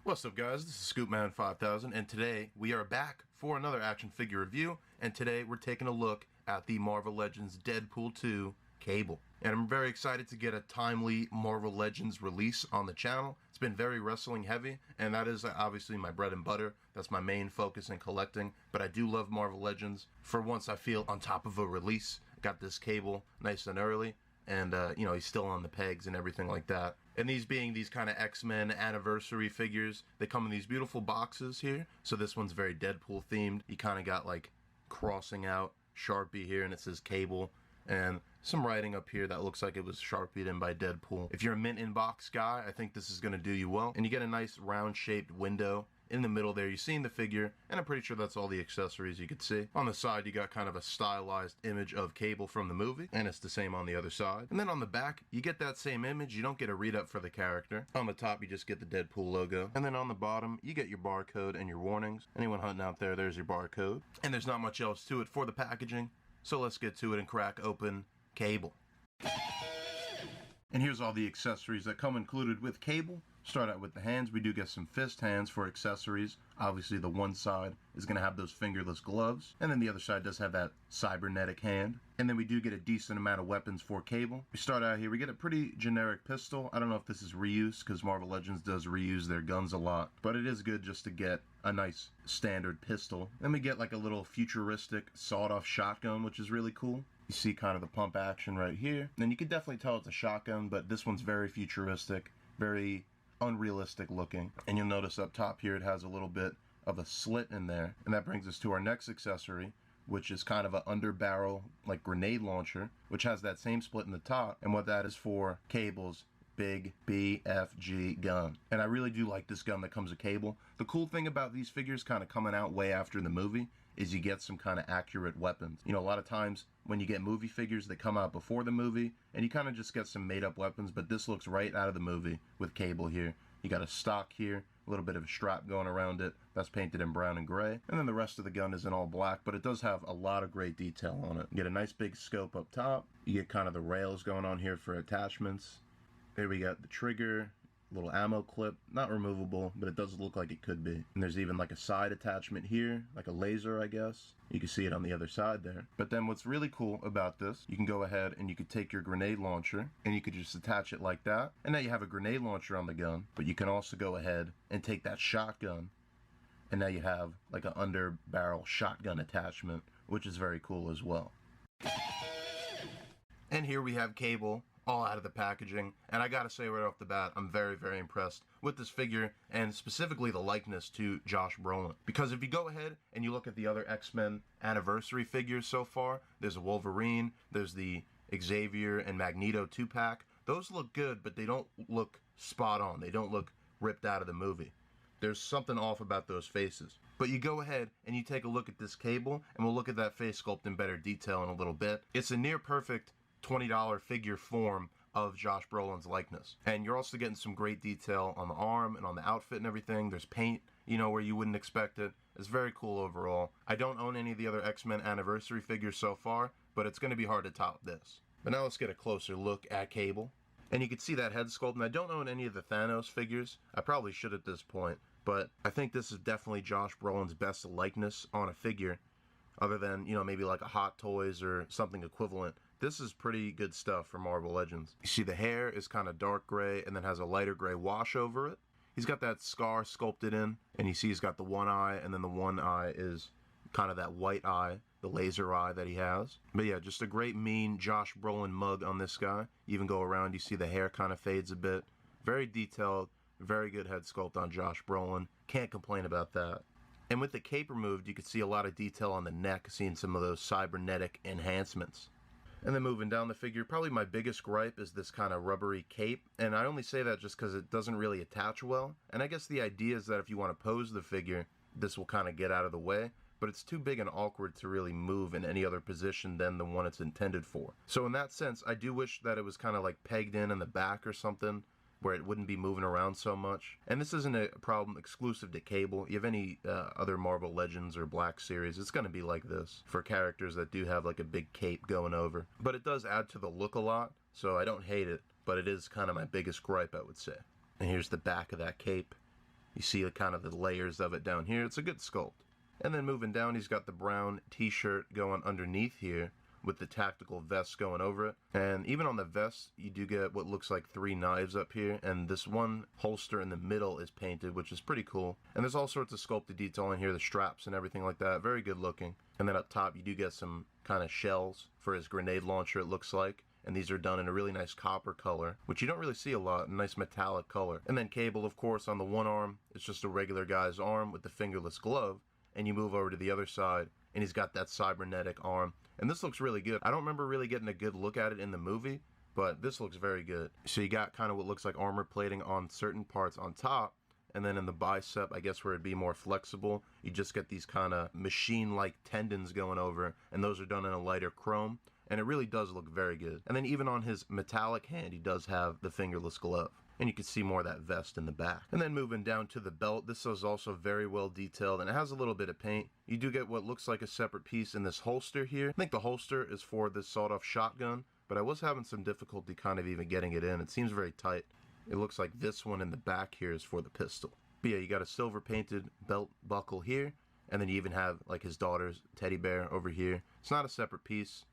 What's up, guys? This is Scoopman5000, and today we are back for another action figure review, and today we're taking a look at the Marvel Legends Deadpool 2 Cable. And I'm very excited to get a timely Marvel Legends release on the channel. It's been very wrestling heavy, and that is obviously my bread and butter. That's my main focus in collecting, but I do love Marvel Legends. For once, I feel on top of a release. Got this Cable nice and early, and he's still on the pegs and everything like that. And these being these kind of X-Men anniversary figures, they come in these beautiful boxes here. So this one's very Deadpool themed. You kind of got like crossing out Sharpie here, and it says Cable, and some writing up here that looks like it was Sharpied in by Deadpool. If you're a mint inbox guy, I think this is going to do you well. And you get a nice round shaped window in the middle there. You're seeing the figure, and I'm pretty sure that's all the accessories you could see. On the side, you got kind of a stylized image of Cable from the movie, and it's the same on the other side. And then on the back, you get that same image. You don't get a read-up for the character. On the top, you just get the Deadpool logo. And then on the bottom, you get your barcode and your warnings. Anyone hunting out there, there's your barcode. And there's not much else to it for the packaging, so let's get to it and crack open Cable. And here's all the accessories that come included with Cable. Start out with the hands. We do get some fist hands for accessories. Obviously the one side is going to have those fingerless gloves, and then the other side does have that cybernetic hand. And then we do get a decent amount of weapons for Cable. We start out here, we get a pretty generic pistol. I don't know if this is reuse, because Marvel Legends does reuse their guns a lot, but it is good just to get a nice standard pistol. Then we get like a little futuristic sawed-off shotgun, which is really cool. You see kind of the pump action right here. And you can definitely tell it's a shotgun, but this one's very futuristic, very unrealistic looking. And you'll notice up top here it has a little bit of a slit in there. And that brings us to our next accessory, which is kind of an under barrel like grenade launcher, which has that same split in the top. And what that is for Cable's big BFG gun. And I really do like this gun that comes with Cable. The cool thing about these figures kind of coming out way after the movie is you get some kind of accurate weapons. You know, a lot of times when you get movie figures that come out before the movie, and you kind of just get some made up weapons, but this looks right out of the movie with Cable here. You got a stock here, a little bit of a strap going around it, that's painted in brown and gray, and then the rest of the gun is in all black, but it does have a lot of great detail on it. You get a nice big scope up top, you get kind of the rails going on here for attachments. There we got the trigger, little ammo clip, not removable, but it does look like it could be. And there's even like a side attachment here, like a laser, I guess. You can see it on the other side there. But then what's really cool about this, you can go ahead and you could take your grenade launcher and you could just attach it like that. And now you have a grenade launcher on the gun, but you can also go ahead and take that shotgun, and now you have like an under barrel shotgun attachment, which is very cool as well. And here we have Cable, all out of the packaging, and I gotta say right off the bat, I'm very, very impressed with this figure, and specifically the likeness to Josh Brolin. Because if you go ahead and you look at the other X-Men anniversary figures so far, there's a Wolverine, there's the Xavier and Magneto 2-pack. Those look good, but they don't look spot on. They don't look ripped out of the movie. There's something off about those faces. But you go ahead and you take a look at this Cable, and we'll look at that face sculpt in better detail in a little bit. It's a near perfect $20 figure form of Josh Brolin's likeness. And you're also getting some great detail on the arm and on the outfit and everything. There's paint, you know, where you wouldn't expect it. It's very cool overall. I don't own any of the other X-Men anniversary figures so far, but it's going to be hard to top this. But now let's get a closer look at Cable. And you can see that head sculpt, and I don't own any of the Thanos figures. I probably should at this point, but I think this is definitely Josh Brolin's best likeness on a figure, other than, you know, maybe like a Hot Toys or something equivalent. This is pretty good stuff for Marvel Legends. You see the hair is kind of dark gray and then has a lighter gray wash over it. He's got that scar sculpted in, and you see he's got the one eye, and then the one eye is kind of that white eye, the laser eye that he has. But yeah, just a great mean Josh Brolin mug on this guy. You even go around, you see the hair kind of fades a bit. Very detailed, very good head sculpt on Josh Brolin. Can't complain about that. And with the cape removed, you can see a lot of detail on the neck, seeing some of those cybernetic enhancements. And then moving down the figure, probably my biggest gripe is this kind of rubbery cape. And I only say that just because it doesn't really attach well. And I guess the idea is that if you want to pose the figure, this will kind of get out of the way. But it's too big and awkward to really move in any other position than the one it's intended for. So in that sense, I do wish that it was kind of like pegged in the back or something, where it wouldn't be moving around so much. And this isn't a problem exclusive to Cable. You have any other Marvel Legends or Black Series, it's going to be like this for characters that do have like a big cape going over. But it does add to the look a lot, so I don't hate it, but it is kind of my biggest gripe, I would say. And here's the back of that cape. You see kind of the layers of it down here. It's a good sculpt. And then moving down, he's got the brown t-shirt going underneath here with the tactical vest going over it. And even on the vest, you do get what looks like 3 knives up here, and this one holster in the middle is painted, which is pretty cool. And there's all sorts of sculpted detail in here, the straps and everything like that. Very good looking. And then up top, you do get some kind of shells for his grenade launcher, it looks like. And these are done in a really nice copper color, which you don't really see a lot, a nice metallic color. And then Cable, of course, on the one arm, it's just a regular guy's arm with the fingerless glove. And you move over to the other side, and he's got that cybernetic arm. And this looks really good. I don't remember really getting a good look at it in the movie, but this looks very good. So you got kind of what looks like armor plating on certain parts on top, and then in the bicep, I guess where it'd be more flexible, you just get these kind of machine-like tendons going over, and those are done in a lighter chrome, and it really does look very good. And then even on his metallic hand, he does have the fingerless glove. And you can see more of that vest in the back. And then moving down to the belt, this is also very well detailed, and it has a little bit of paint. You do get what looks like a separate piece in this holster here. I think the holster is for this sawed-off shotgun, but I was having some difficulty kind of even getting it in. It seems very tight. It looks like this one in the back here is for the pistol. But yeah, you got a silver painted belt buckle here, and then you even have like his daughter's teddy bear over here. It's not a separate piece,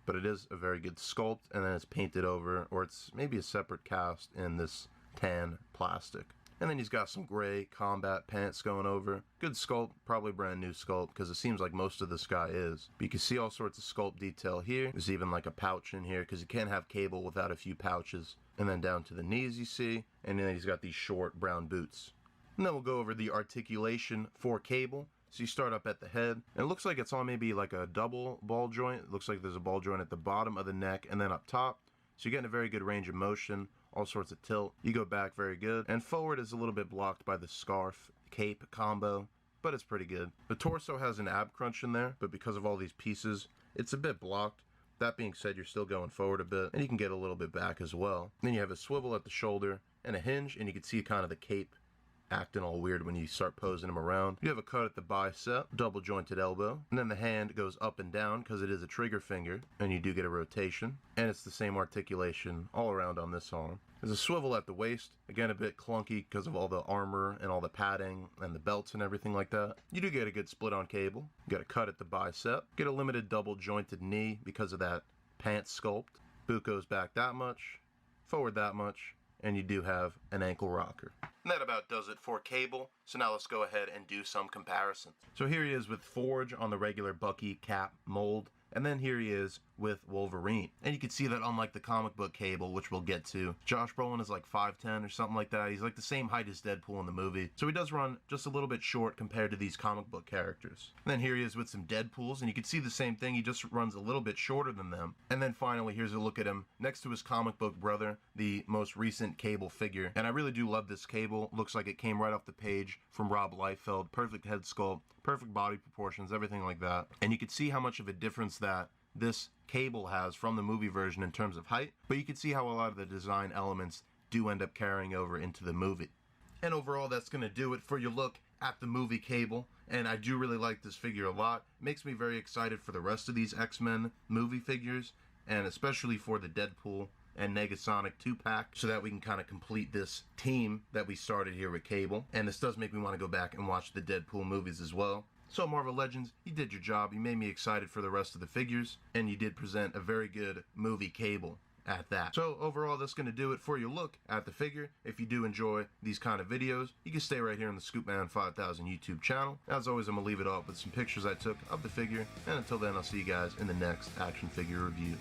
but it is a very good sculpt, and then it's painted over, or it's maybe a separate cast in this tan plastic. And then he's got some gray combat pants going over. Good sculpt, probably brand new sculpt, because it seems like most of this guy is. But you can see all sorts of sculpt detail here. There's even like a pouch in here, because you can't have Cable without a few pouches. And then down to the knees you see, and then he's got these short brown boots. And then we'll go over the articulation for Cable. So you start up at the head, and it looks like it's on maybe like a double ball joint. It looks like there's a ball joint at the bottom of the neck and then up top. So you're getting a very good range of motion, all sorts of tilt. You go back very good. And forward is a little bit blocked by the scarf cape combo, but it's pretty good. The torso has an ab crunch in there, but because of all these pieces, it's a bit blocked. That being said, you're still going forward a bit, and you can get a little bit back as well. Then you have a swivel at the shoulder and a hinge, and you can see kind of the cape acting all weird when you start posing him around. You have a cut at the bicep, double jointed elbow, and then the hand goes up and down because it is a trigger finger, and you do get a rotation, and it's the same articulation all around on this arm. There's a swivel at the waist, again a bit clunky because of all the armor and all the padding and the belts and everything like that. You do get a good split on Cable. You get a cut at the bicep, get a limited double jointed knee because of that pants sculpt. Boot goes back that much, forward that much, and you do have an ankle rocker. And that about does it for Cable. So now let's go ahead and do some comparisons. So here he is with Forge on the regular Bucky cap mold, and then here he is with Wolverine. And you can see that unlike the comic book Cable, which we'll get to, Josh Brolin is like 5'10" or something like that. He's like the same height as Deadpool in the movie. So he does run just a little bit short compared to these comic book characters. And then here he is with some Deadpools, and you can see the same thing. He just runs a little bit shorter than them. And then finally, here's a look at him next to his comic book brother, the most recent Cable figure. And I really do love this Cable. Looks like it came right off the page from Rob Liefeld. Perfect head sculpt, perfect body proportions, everything like that. And you can see how much of a difference that this Cable has from the movie version in terms of height, but you can see how a lot of the design elements do end up carrying over into the movie. And overall, that's going to do it for your look at the movie Cable, and I do really like this figure a lot. It makes me very excited for the rest of these X-Men movie figures, and especially for the Deadpool and Negasonic 2-pack, so that we can kind of complete this team that we started here with Cable. And this does make me want to go back and watch the Deadpool movies as well. So Marvel Legends, you did your job. You made me excited for the rest of the figures, and you did present a very good movie Cable at that. So overall, that's going to do it for your look at the figure. If you do enjoy these kind of videos, you can stay right here on the Scoopman 5000 YouTube channel. As always, I'm going to leave it off with some pictures I took of the figure, and until then, I'll see you guys in the next action figure review.